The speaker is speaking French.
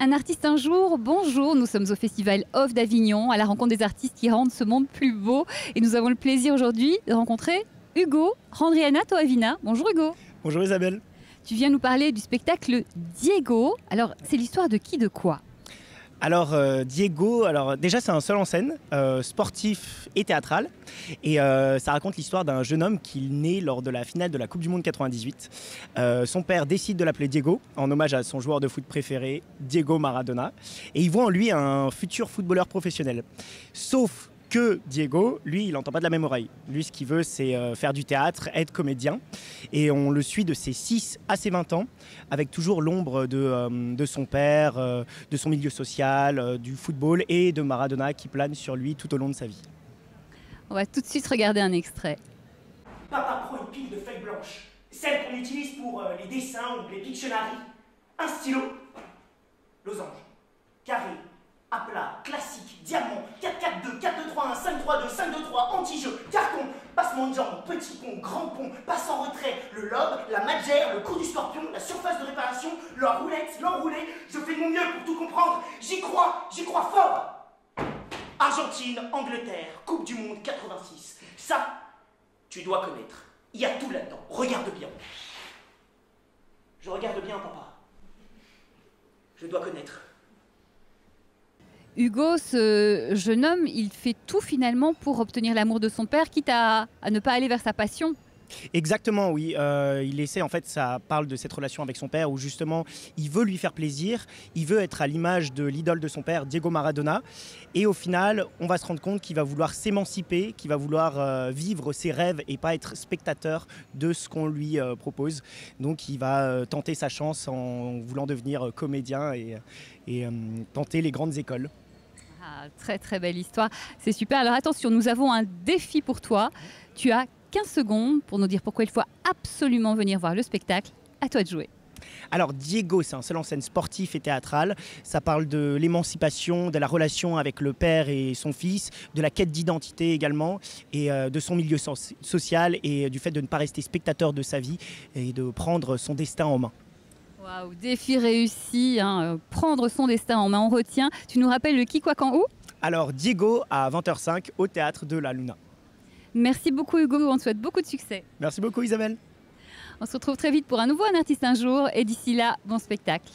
Un artiste un jour, bonjour, nous sommes au Festival Off d'Avignon, à la rencontre des artistes qui rendent ce monde plus beau. Et nous avons le plaisir aujourd'hui de rencontrer Hugo Randriana Toavina. Bonjour Hugo. Bonjour Isabelle. Tu viens nous parler du spectacle Diego. Alors, c'est l'histoire de qui, de quoi? Alors Diego, déjà c'est un seul en scène, sportif et théâtral. Et ça raconte l'histoire d'un jeune homme qui naît lors de la finale de la Coupe du Monde 98. Son père décide de l'appeler Diego, en hommage à son joueur de foot préféré, Diego Maradona. Et il voit en lui un futur footballeur professionnel. Sauf que Diego, lui, il n'entend pas de la même oreille. Lui, ce qu'il veut, c'est faire du théâtre, être comédien. Et on le suit de ses 6 à ses 20 ans, avec toujours l'ombre de son père, de son milieu social, du football et de Maradona qui plane sur lui tout au long de sa vie. On va tout de suite regarder un extrait. Papa prend une pile de feuilles blanches, celles qu'on utilise pour les dessins ou les Pictionary. Un stylo, losange, carré, à plat, classique, diamant, 4-4-2, 4-2-3-1, 5-3-2, 5-2-3, anti-jeu, carton, passement de jambes, petit pont, grand pont, passe en retrait, le lobe, la magère, le coup du scorpion, la surface de réparation, la roulette, l'enroulé. Je fais de mon mieux pour tout comprendre. J'y crois fort. Argentine, Angleterre, Coupe du Monde 86. Ça, tu dois connaître. Il y a tout là-dedans. Regarde bien. Je regarde bien, papa. Je dois connaître. Hugo, ce jeune homme, il fait tout finalement pour obtenir l'amour de son père, quitte à ne pas aller vers sa passion. Exactement, oui. Il essaie, en fait, ça parle de cette relation avec son père où justement, il veut lui faire plaisir, il veut être à l'image de l'idole de son père, Diego Maradona. Et au final, on va se rendre compte qu'il va vouloir s'émanciper, qu'il va vouloir vivre ses rêves et pas être spectateur de ce qu'on lui propose. Donc, il va tenter sa chance en voulant devenir comédien et tenter les grandes écoles. Ah, très très belle histoire, c'est super. Alors attention, nous avons un défi pour toi. Tu as 15 secondes pour nous dire pourquoi il faut absolument venir voir le spectacle. À toi de jouer. Alors Diego, c'est un seul en scène sportif et théâtral. Ça parle de l'émancipation, de la relation avec le père et son fils, de la quête d'identité également, et de son milieu social et du fait de ne pas rester spectateur de sa vie et de prendre son destin en main. Waouh, défi réussi, hein. Prendre son destin en main, on retient. Tu nous rappelles le qui, quoi, quand, où? Alors Diego à 20h05 au théâtre de la Luna. Merci beaucoup Hugo, on te souhaite beaucoup de succès. Merci beaucoup Isabelle. On se retrouve très vite pour un nouveau Un artiste un jour et d'ici là, bon spectacle.